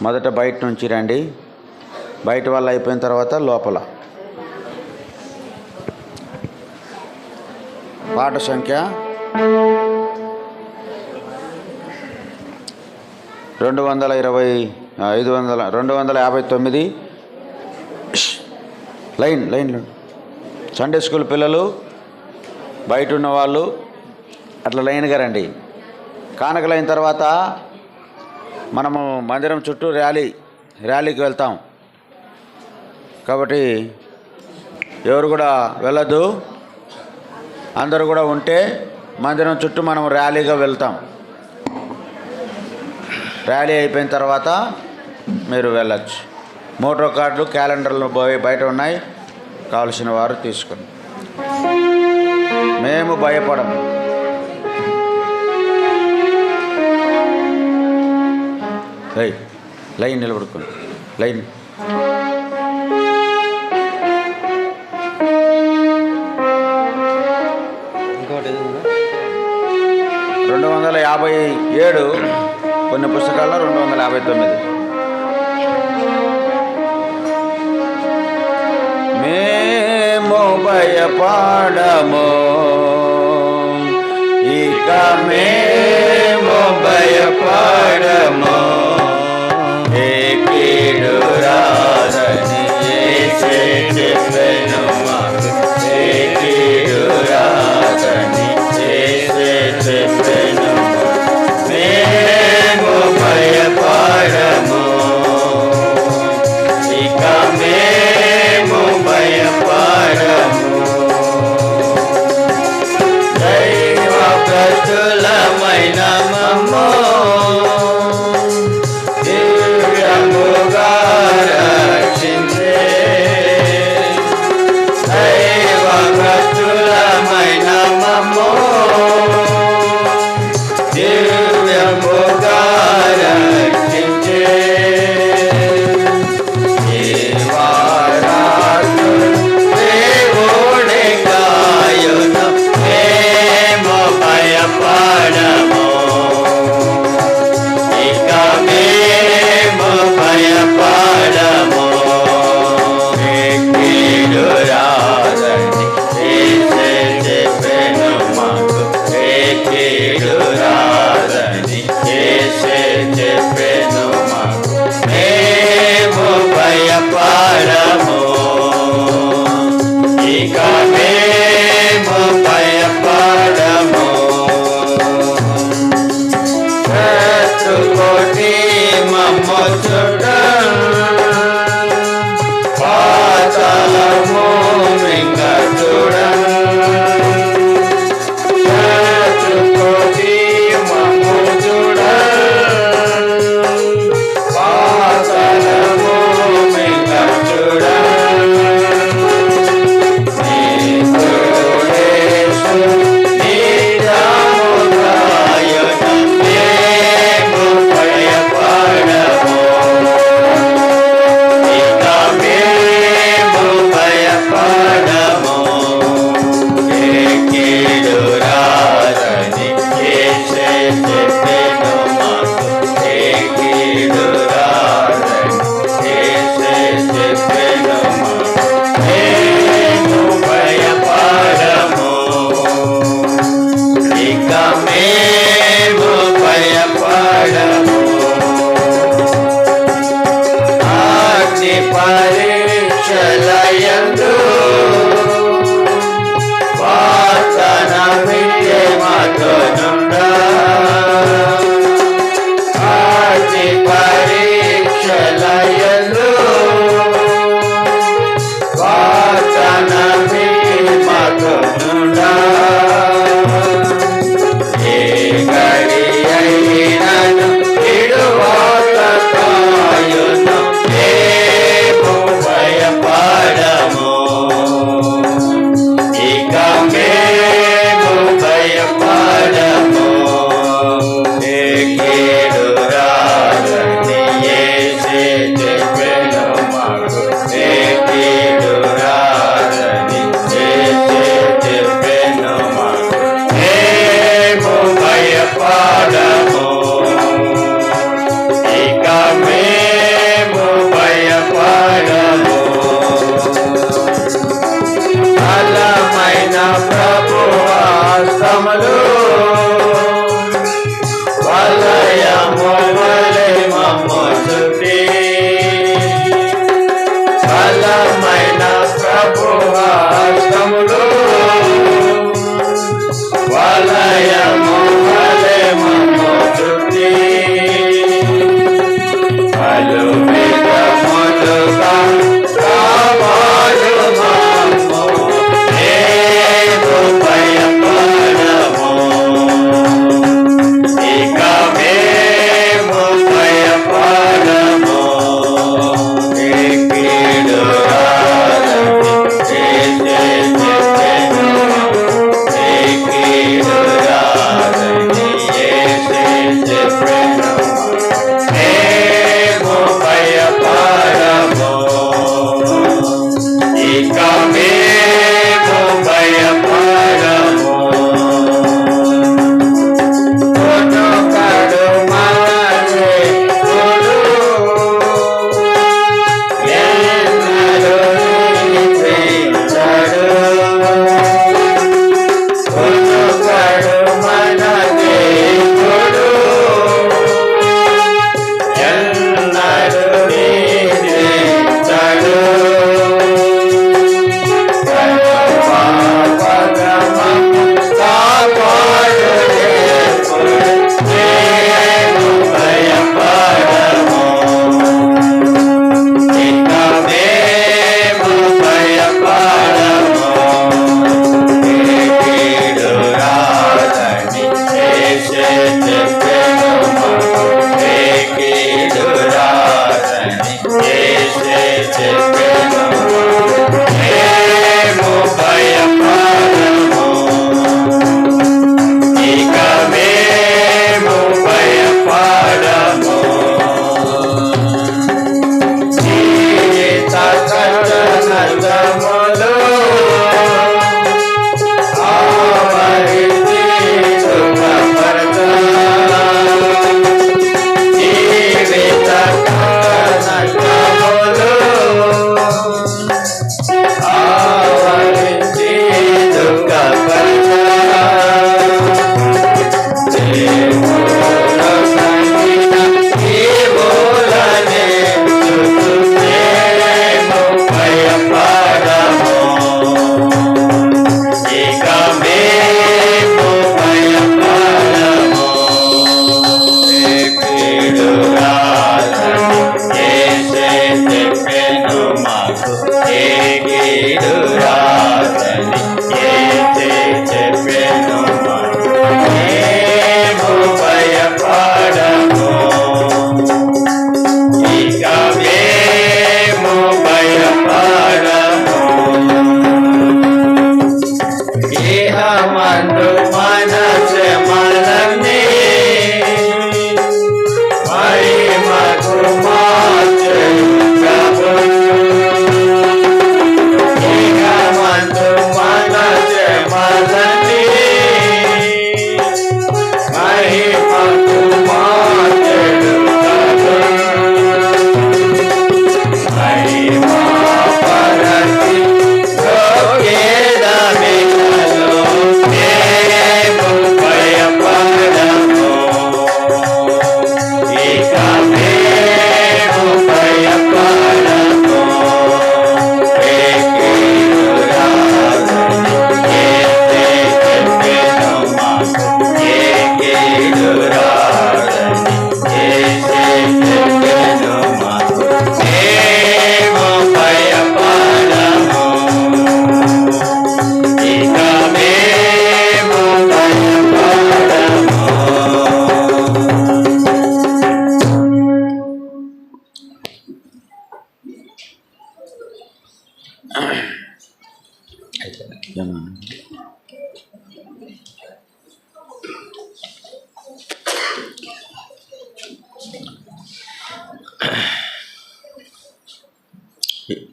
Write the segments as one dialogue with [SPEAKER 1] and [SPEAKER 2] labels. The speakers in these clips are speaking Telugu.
[SPEAKER 1] మొదట బయట నుంచి రండి. బయట వల్ల అయిపోయిన తర్వాత లోపల. పాట సంఖ్య 259. లైన్లో సండే స్కూల్ పిల్లలు, బయట ఉన్న వాళ్ళు అట్లా లైన్గా రండి. కానుకలైన తర్వాత మనము మందిరం చుట్టూ ర్యాలీకి వెళ్తాం. కాబట్టి ఎవరు కూడా వెళ్ళొద్దు. అందరూ కూడా ఉంటే మందిరం చుట్టూ మనం ర్యాలీగా వెళ్తాం. ర్యాలీ అయిపోయిన తర్వాత మీరు వెళ్ళచ్చు. మోటో కార్డులు, క్యాలెండర్లు బయట ఉన్నాయి, కావలసిన వారు తీసుకుని. మేము భయపడము. లైన్ నిలబడుకోండి. లైన్ 257, కొన్ని పుస్తకాల్లో 259. మేము భయపడము, ఇక మేము భయపడము. ఏ కీడు రాదని యేసే చెప్పెను మాకు. ఏ కీడు రాదని యేసే చెప్పెను. మేము భయపడము, ఇక మేము భయపడము. దైవ ప్రజలమైన మమ్ము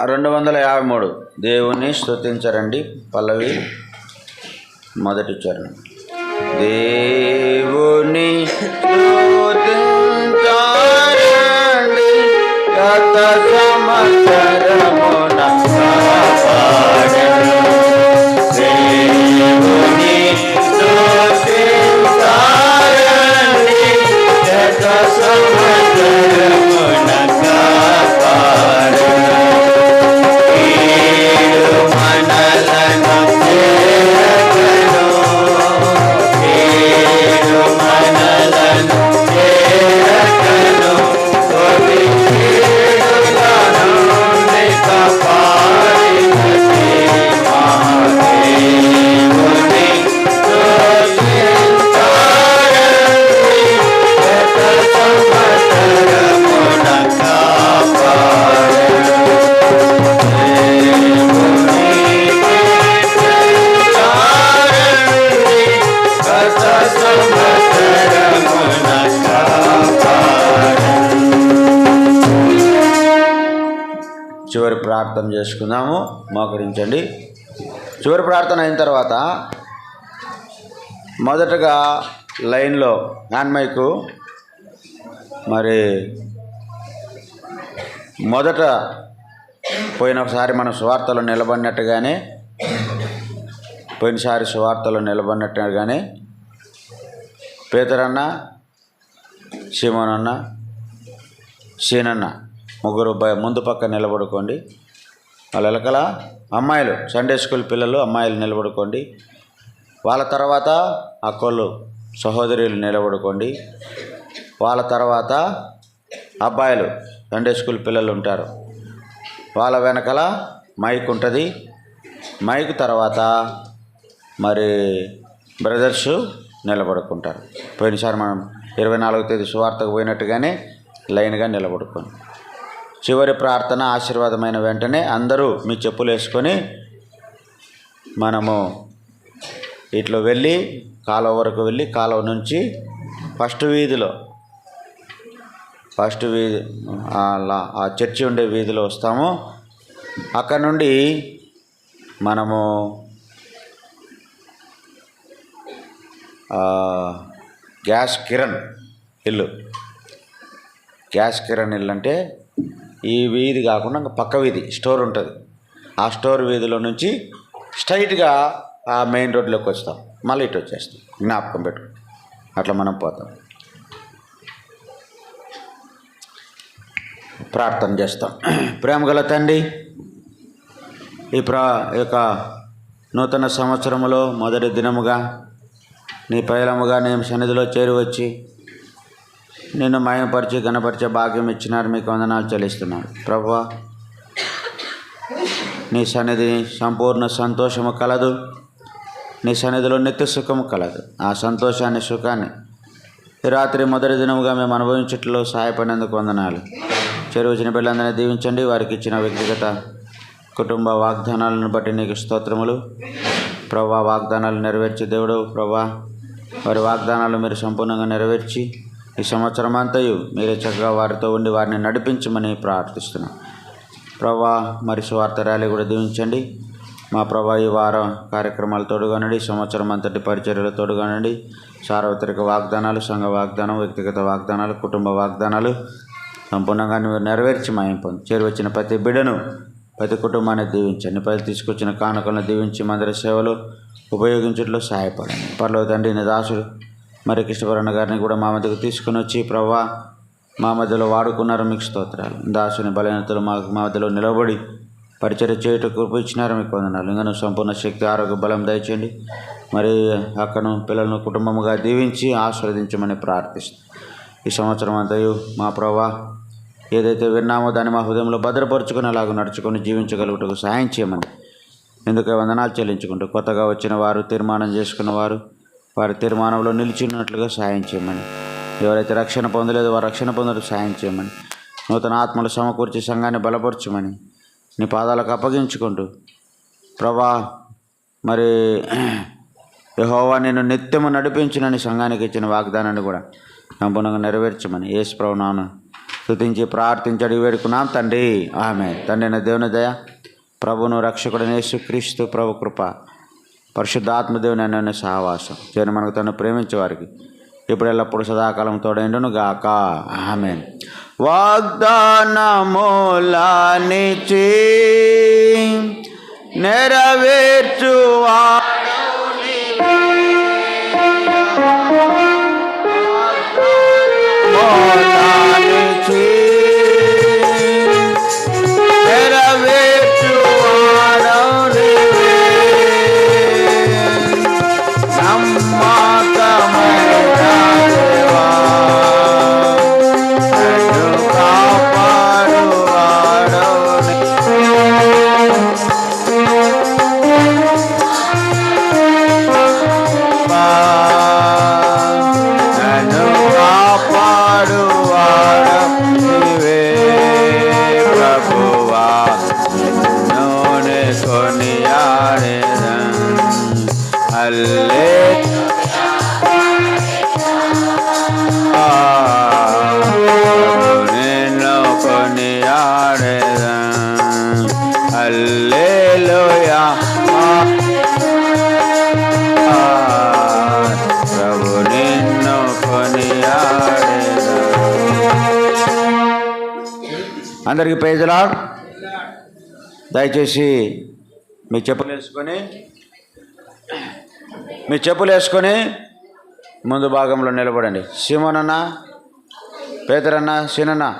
[SPEAKER 1] 253 దేవుని స్తుతించరండి. పల్లవి మొదటి చరణం. దేవుని స్తుతించరండి, గత సంవత్సరమున కాపాడెను. దేవుని స్తుతించరండి, గత సంవత్సరమున కాపాడెను. మనలను చేరగను, మనలను చేరగను, కొద్ది కీడుల నుండి కాపాడినది మా దేవుని స్తుతించరండి, గత సంవత్సరమున కాపాడెను. చివరి ప్రార్థన చేసుకుందాము. మోకరించండి. చివరి ప్రార్థన అయిన తర్వాత మొదటగా లైన్లో హ్యాండ్ మైకు మరి మొదట పోయినసారి మనం సువార్తలో నిలబడినట్టుగానే పోయినసారి సువార్తలో నిలబడినట్టుగానే పేతురన్న, సీమోనన్న, సీనన్న ముగ్గురు ముందు పక్క నిలబడుకోండి. వాళ్ళ వెనకాల అమ్మాయిలు, సండే స్కూల్ పిల్లలు అమ్మాయిలు నిలబడుకోండి. వాళ్ళ తర్వాత అక్కలు సహోదరులు నిలబడుకోండి. వాళ్ళ తర్వాత అబ్బాయిలు సండే స్కూల్ పిల్లలు ఉంటారు. వాళ్ళ వెనకాల మైక్ ఉంటుంది. మైక్ తర్వాత మరి బ్రదర్స్ నిలబడుకుంటారు. పోయినసారి మనం 24వ తేదీ సువార్తకు పోయినట్టుగానే లైన్గా నిలబడుకోండి. చివరి ప్రార్థన ఆశీర్వాదమైన వెంటనే అందరూ మీ చెప్పులు వేసుకొని మనము ఇట్లా వెళ్ళి కాలువ వరకు వెళ్ళి కాలువ నుంచి ఫస్ట్ వీధి ఆ చర్చి ఉండే వీధిలో వస్తాము. అక్కడ నుండి మనము గ్యాస్ కిరణ్ ఇల్లు అంటే ఈ వీధి కాకుండా ఇంకా పక్క వీధి స్టోర్ ఉంటుంది. ఆ స్టోర్ వీధిలో నుంచి స్ట్రైట్గా ఆ మెయిన్ రోడ్లోకి వస్తాం. మళ్ళీ ఇటు వచ్చేస్తాం. జ్ఞాపకం పెట్టుకో. అట్లా మనం పోతాం. ప్రార్థన చేస్తాం. ప్రేమగల తండ్రి, ఈ యొక్క నూతన సంవత్సరములో మొదటి దినముగా నీ పైలముగా నేను సన్నిధిలో చేరువచ్చి నిన్ను మహిమపరిచి ఘనపరిచే భాగ్యం ఇచ్చినారు. మీకు వందనాలు చెల్లిస్తున్నాను ప్రభువా. నీ సన్నిధి సంపూర్ణ సంతోషము కలదు. నీ సన్నిధిలో నిత్య సుఖము కలదు. ఆ సంతోషాన్ని, సుఖాన్ని ఈ రాత్రి మొదటి దినముగా మేము అనుభవించట్లో సహాయపడినందుకు వందనాలు. చెరువుచిన పిల్లలందరినీ దీవించండి. వారికి ఇచ్చిన వ్యక్తిగత కుటుంబ వాగ్దానాలను బట్టి నీకు స్తోత్రములు ప్రభువా. వాగ్దానాలు నెరవేర్చి దేవుడు ప్రభువా, వారి వాగ్దానాలు మీరు సంపూర్ణంగా నెరవేర్చి ఈ సంవత్సరం అంతయు మీరే చక్కగా వారితో ఉండి వారిని నడిపించమని ప్రార్థిస్తున్నాం ప్రభువా. మరి సువార్త ర్యాలీ కూడా దీవించండి మా ప్రభువా. ఈ వారం కార్యక్రమాలు తోడుగానండి. సంవత్సరం అంతటి పరిచర్యలు తోడుగానండి. సార్వత్రిక వాగ్దానాలు, సంఘ వాగ్దానం, వ్యక్తిగత వాగ్దానాలు, కుటుంబ వాగ్దానాలు సంపూర్ణంగా నువ్వు నెరవేర్చి మాయం పొంది చేరువచ్చిన ప్రతి బిడ్డను, ప్రతి కుటుంబాన్ని దీవించండి. ప్రతి తీసుకొచ్చిన కానుకలను దీవించి మందిర సేవలు ఉపయోగించట్లో సహాయపడండి. పర్లో తండ్రి నీ దాసుడు మరి కృష్ణపరణ గారిని కూడా మా మధ్యకు తీసుకుని వచ్చి ప్రభువా మా మధ్యలో వాడుకున్నారు. మీకు స్తోత్రాలు. దాసుని బలహీనతలు మా మధ్యలో నిలబడి పరిచర్య చేయుటకు కృప ఇచ్చినారు. మీకు వందనాలు. ఇంకా సంపూర్ణ శక్తి, ఆరోగ్య, బలం దయచేయండి. మరి అక్కను పిల్లలను కుటుంబముగా దీవించి ఆశీర్వదించమని ప్రార్థిస్తాం. ఈ సంవత్సరం అంతయు మా ప్రభువా ఏదైతే విన్నామో దాన్ని మా హృదయంలో భద్రపరుచుకొని అలాగ నడుచుకొని జీవించగలుగుటకు సహాయం చేయమని ఎందుకు వందనాలు చెల్లించుకుంటూ కొత్తగా వచ్చిన వారు, తీర్మానం చేసుకున్న వారు వారి తీర్మానంలో నిలిచినట్లుగా సహాయం చేయమని, ఎవరైతే రక్షణ పొందలేదో వారు రక్షణ పొందడానికి సహాయం చేయమని, నూతన ఆత్మలు సమకూర్చి సంఘాన్ని బలపరచమని నీ పాదాలకు అప్పగించుకుంటూ ప్రభా మరి యెహోవా నిన్ను నిత్యము నడిపించునని సంఘానికి ఇచ్చిన వాగ్దానాన్ని కూడా సంపూర్ణంగా నెరవేర్చమని యేసు ప్రభువు నామమున స్తుతించి ప్రార్థించడి వేడుకున్నాం తండ్రి. ఆమె తండ్రి దేవుని దయ, ప్రభును రక్షకుడైన యేసుక్రీస్తు ప్రభు కృప, పరిశుద్ధాత్మదేవుని అన్న సహవాసం చేరి మనకు తను ప్రేమించే వారికి ఇప్పుడు ఎల్లప్పుడు సదాకాలం తోడైండును గాక. ఆమేన్. వాగ్దానములనిచి నెరవేర్చువా హల్లెలూయా. ప్రభు నిన్ను కొనియాడెదను. అందరికీ ప్రైజ్ ది లార్డ్. దయచేసి మీ చెప్పులు వేసుకొని ముందు భాగంలో నిలబడండి. సిమోనన్న, పేతురన్న, సీనన్న